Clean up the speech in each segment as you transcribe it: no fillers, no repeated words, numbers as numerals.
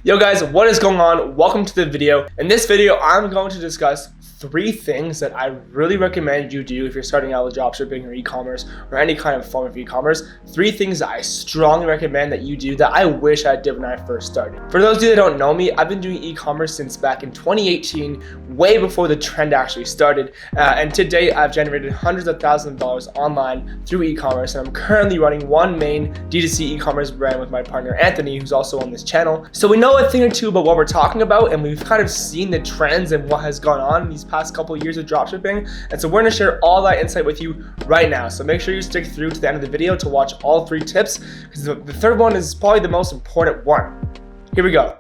Yo guys, what is going on? Welcome to the video. In this video, I'm going to discuss 3 things that I really recommend you do if you're starting out with dropshipping or e-commerce or any kind of form of e-commerce. 3 things that I strongly recommend that you do that I wish I did when I first started. For those of you that don't know me, I've been doing e-commerce since back in 2018, way before the trend actually started. And to date, I've generated hundreds of thousands of dollars online through e-commerce. And I'm currently running one main D2C e-commerce brand with my partner Anthony, who's also on this channel. So we know a thing or two about what we're talking about, and we've kind of seen the trends and what has gone on in these past couple of years of dropshipping. And so we're going to share all that insight with you right now. So make sure you stick through to the end of the video to watch all 3 tips, because the third one is probably the most important one. Here we go.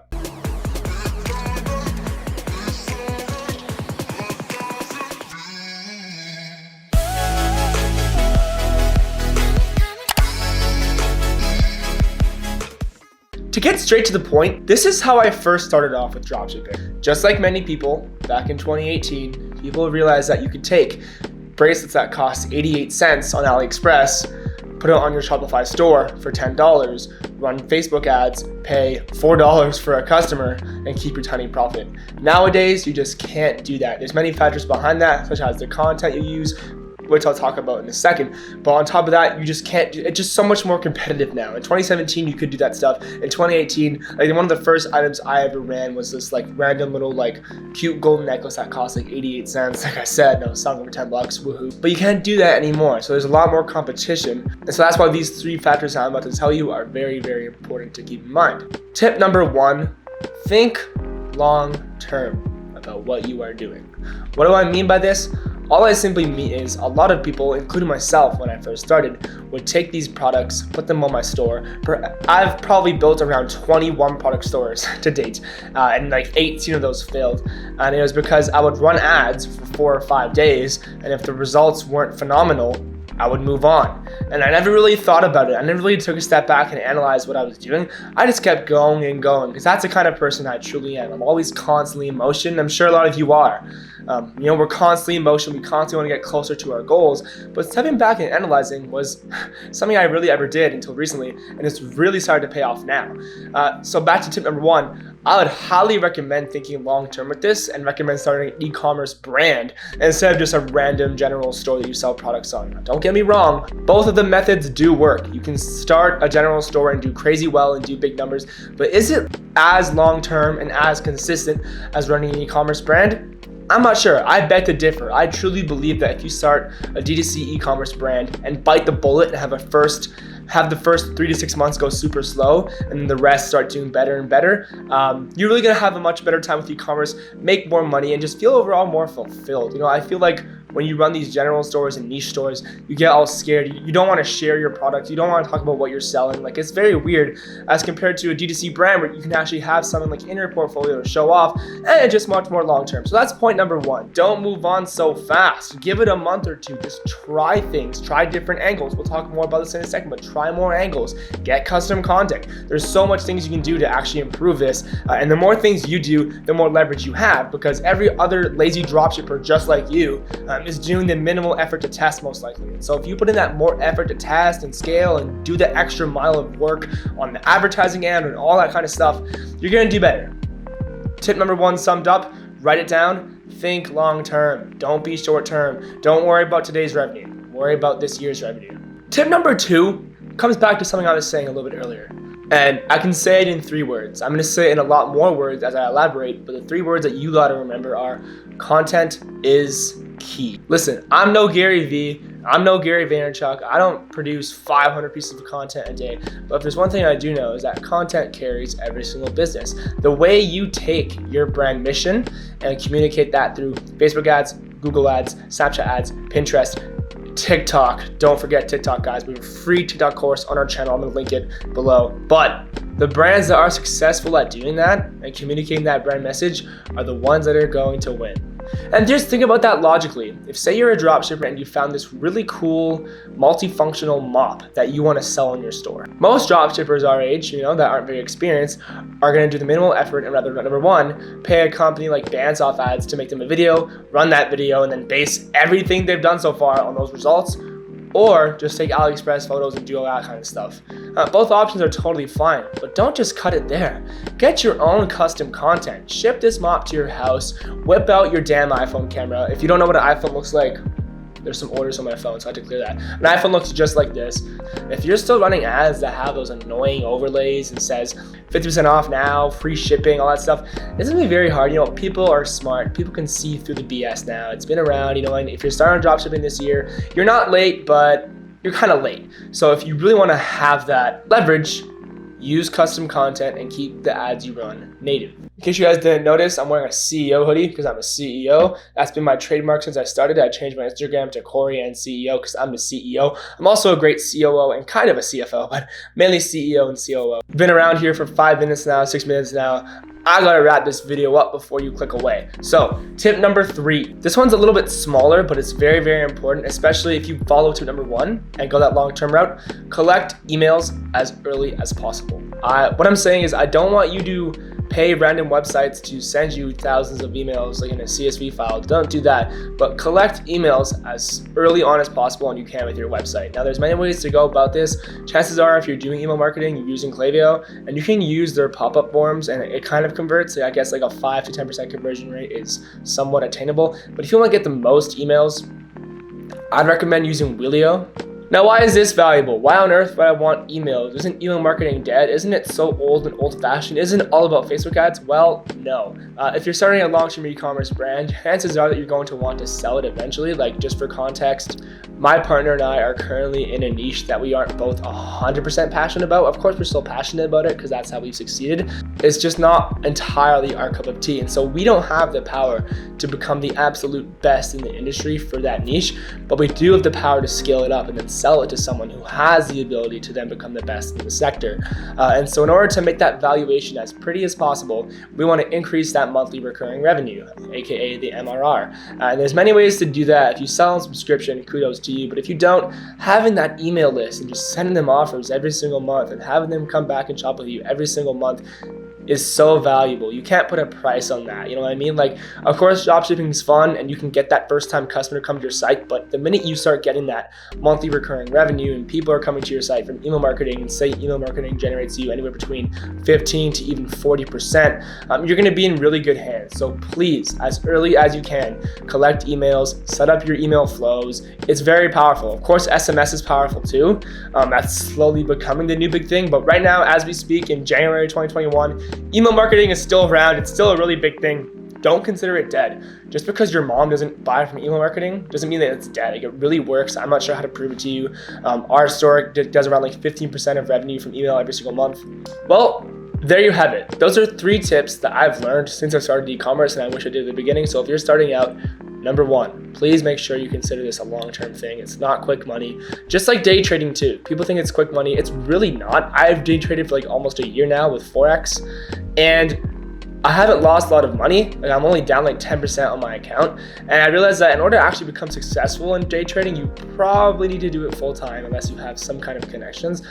To get straight to the point, this is how I first started off with dropshipping. Just like many people, back in 2018, people realized that you could take bracelets that cost 88 cents on AliExpress, put it on your Shopify store for $10, run Facebook ads, pay $4 for a customer, and keep your tiny profit. Nowadays, you just can't do that. There's many factors behind that, such as the content you use, which I'll talk about in a second. But on top of that, you just can't do, it's just so much more competitive now. In 2017, you could do that stuff. In 2018, like one of the first items I ever ran was this like random little like cute gold necklace that cost like 88 cents. Like I said, I was selling for 10 bucks, woohoo. But you can't do that anymore. So there's a lot more competition. And so that's why these 3 factors I'm about to tell you are very, very important to keep in mind. Tip number 1, think long term about what you are doing. What do I mean by this? All I simply mean is a lot of people, including myself when I first started, would take these products, put them on my store. I've probably built around 21 product stores to date, and like 18 of those failed. And it was because I would run ads for 4 or 5 days, and if the results weren't phenomenal, I would move on. And I never really thought about it. I never really took a step back and analyzed what I was doing. I just kept going and going, because that's the kind of person I truly am. I'm always constantly in motion. I'm sure a lot of you are. We're constantly in motion. We constantly want to get closer to our goals. But stepping back and analyzing was something I really ever did until recently, and it's really started to pay off now. So back to tip number 1. I would highly recommend thinking long-term with this and recommend starting an e-commerce brand instead of just a random general store that you sell products on. Now, don't get me wrong, both of the methods do work. You can start a general store and do crazy well and do big numbers, but is it as long-term and as consistent as running an e-commerce brand? I'm not sure. I beg to differ. I truly believe that if you start a D2C e-commerce brand and bite the bullet and have the first 3 to 6 months go super slow and then the rest start doing better and better, you're really gonna have a much better time with e-commerce, make more money, and just feel overall more fulfilled. I feel like when you run these general stores and niche stores, you get all scared. You don't want to share your product. You don't want to talk about what you're selling. Like, it's very weird as compared to a D2C brand where you can actually have something like in your portfolio to show off, and it's just much more long-term. So that's point number 1. Don't move on so fast. Give it a month or 2. Just try things. Try different angles. We'll talk more about this in a second, but try more angles. Get custom content. There's so much things you can do to actually improve this. And the more things you do, the more leverage you have, because every other lazy dropshipper just like you is doing the minimal effort to test, most likely. And so if you put in that more effort to test and scale and do the extra mile of work on the advertising end and all that kind of stuff, you're gonna do better. Tip number 1 summed up. Write it down. Think long term. Don't be short term. Don't worry about today's revenue. Worry about this year's revenue. Tip number 2 comes back to something I was saying a little bit earlier. And I can say it in 3 words. I'm going to say it in a lot more words as I elaborate, but the 3 words that you got to remember are: content is key. Listen, I'm no Gary Vee. I'm no Gary Vaynerchuk. I don't produce 500 pieces of content a day. But if there's one thing I do know, is that content carries every single business. The way you take your brand mission and communicate that through Facebook ads, Google ads, Snapchat ads, Pinterest, TikTok. Don't forget TikTok, guys. We have a free TikTok course on our channel. I'm going to link it below. But the brands that are successful at doing that and communicating that brand message are the ones that are going to win. And just think about that logically. If, say, you're a dropshipper and you found this really cool multifunctional mop that you want to sell in your store. Most dropshippers our age, that aren't very experienced, are going to do the minimal effort and rather, number 1, pay a company like Bandsoft Ads to make them a video, run that video, and then base everything they've done so far on those results. or just take AliExpress photos and do all that kind of stuff. Both options are totally fine, but don't just cut it there. Get your own custom content. Ship this mop to your house. Whip out your damn iPhone camera. If you don't know what an iPhone looks like, there's some orders on my phone, so I had to clear that. An iPhone looks just like this. If you're still running ads that have those annoying overlays and says 50% off now, free shipping, all that stuff, it's gonna be very hard. You know, people are smart. People can see through the BS now. It's been around, you know, and if you're starting dropshipping this year, you're not late, but you're kind of late. So if you really want to have that leverage, use custom content and keep the ads you run native. In case you guys didn't notice, I'm wearing a CEO hoodie because I'm a CEO. That's been my trademark since I started. I changed my Instagram to Corey and CEO because I'm the CEO. I'm also a great COO and kind of a CFO, but mainly CEO and COO. Been around here for 5 minutes now, 6 minutes now. I gotta wrap this video up before you click away. So tip number 3. This one's a little bit smaller, but it's very, very important, especially if you follow tip number 1 and go that long-term route. Collect emails as early as possible. What I'm saying is I don't want you to pay random websites to send you thousands of emails like in a CSV file. Don't do that, but collect emails as early on as possible and you can with your website. Now there's many ways to go about this. Chances are if you're doing email marketing, you're using Klaviyo and you can use their pop-up forms and it kind of converts. I guess like a 5 to 10% conversion rate is somewhat attainable. But if you want to get the most emails, I'd recommend using Wheelio. Now, why is this valuable? Why on earth would I want emails? Isn't email marketing dead? Isn't it so old and old-fashioned? Isn't it all about Facebook ads? Well, no. If you're starting a long-term e-commerce brand, chances are that you're going to want to sell it eventually. Like, just for context, my partner and I are currently in a niche that we aren't both 100% passionate about. Of course, we're still passionate about it because that's how we've succeeded. It's just not entirely our cup of tea. And so we don't have the power to become the absolute best in the industry for that niche, but we do have the power to scale it up and then sell it to someone who has the ability to then become the best in the sector. And so in order to make that valuation as pretty as possible, we want to increase that monthly recurring revenue, aka the MRR. And there's many ways to do that. If you sell on subscription, kudos to you. But if you don't, having that email list and just sending them offers every single month and having them come back and shop with you every single month is so valuable. You can't put a price on that. You know what I mean? Like, of course, dropshipping is fun and you can get that first time customer to come to your site, but the minute you start getting that monthly recurring revenue and people are coming to your site from email marketing, and say email marketing generates you anywhere between 15 to even 40%, you're gonna be in really good hands. So please, as early as you can, collect emails, set up your email flows. It's very powerful. Of course, SMS is powerful too. That's slowly becoming the new big thing, but right now, as we speak in January 2021, email marketing is still around. It's still a really big thing. Don't consider it dead. Just because your mom doesn't buy from email marketing doesn't mean that it's dead. Like, it really works. I'm not sure how to prove it to you. Our store does around like 15% of revenue from email every single month. Well, there you have it. Those are 3 tips that I've learned since I started e-commerce, and I wish I did at the beginning. So if you're starting out, number 1, please make sure you consider this a long-term thing. It's not quick money. Just like day trading too. People think it's quick money. It's really not. I've day traded for like almost a year now with Forex, and I haven't lost a lot of money. Like, I'm only down like 10% on my account. And I realized that in order to actually become successful in day trading, you probably need to do it full time unless you have some kind of connections.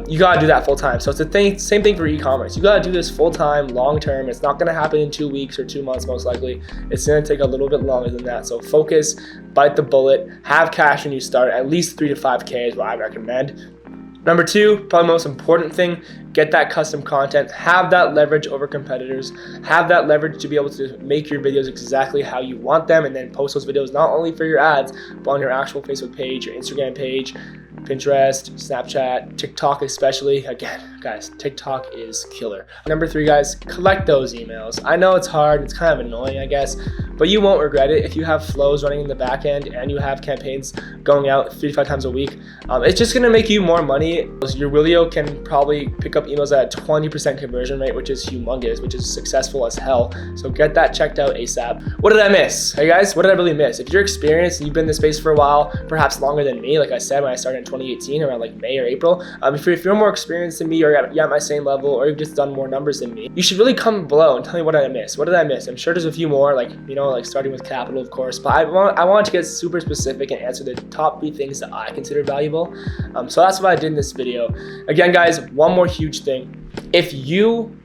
You gotta do that full time. So it's the same thing for e-commerce. You gotta do this full time, long term. It's not gonna happen in 2 weeks or 2 months most likely. It's gonna take a little bit longer than that. So focus, bite the bullet, have cash when you start. At least 3 to 5K is what I recommend. Number 2, probably most important thing, get that custom content, have that leverage over competitors, have that leverage to be able to make your videos exactly how you want them, and then post those videos not only for your ads, but on your actual Facebook page, your Instagram page, Pinterest, Snapchat, TikTok especially. Again, guys, TikTok is killer. Number 3, guys, collect those emails. I know it's hard, it's kind of annoying, I guess, but you won't regret it if you have flows running in the back end and you have campaigns going out 3 to 5 times a week. It's just gonna make you more money. Your Wheelio can probably pick up emails at a 20% conversion rate, which is humongous, which is successful as hell. So get that checked out ASAP. What did I miss? Hey guys, what did I really miss? If you're experienced and you've been in this space for a while, perhaps longer than me, like I said, when I started in 2018, around like May or April, if you're more experienced than me, or you're at my same level, or you've just done more numbers than me, you should really comment below and tell me what did I miss. What did I miss? I'm sure there's a few more, like, you know, like starting with capital, of course, but I want to get super specific and answer the top 3 things that I consider valuable. So that's what I did in this video. Again, guys, one more huge thing. If you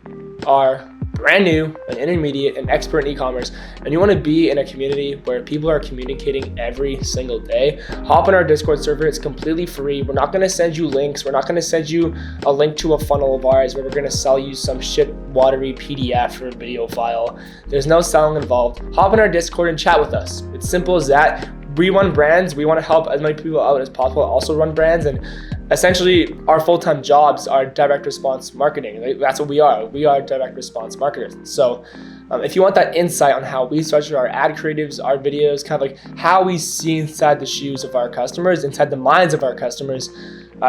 are brand new, an intermediate, an expert in e-commerce, and you want to be in a community where people are communicating every single day, hop on our Discord server. It's completely free. We're not going to send you links. We're not going to send you a link to a funnel of ours where we're going to sell you some shit watery PDF or video file. There's no selling involved. Hop on our Discord and chat with us. It's simple as that. We run brands. We want to help as many people out as possible also run brands, and essentially our full-time jobs are direct response marketing. That's what we are. We are direct response marketers. So if you want that insight on how we structure our ad creatives, our videos, kind of like how we see inside the shoes of our customers, inside the minds of our customers,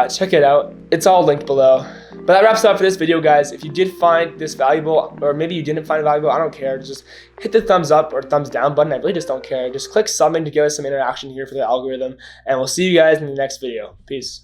check it out. It's all linked below. But that wraps it up for this video, guys. If you did find this valuable, or maybe you didn't find it valuable, I don't care. Just hit the thumbs up or thumbs down button. I really just don't care. Just click something to give us some interaction here for the algorithm. And we'll see you guys in the next video. Peace.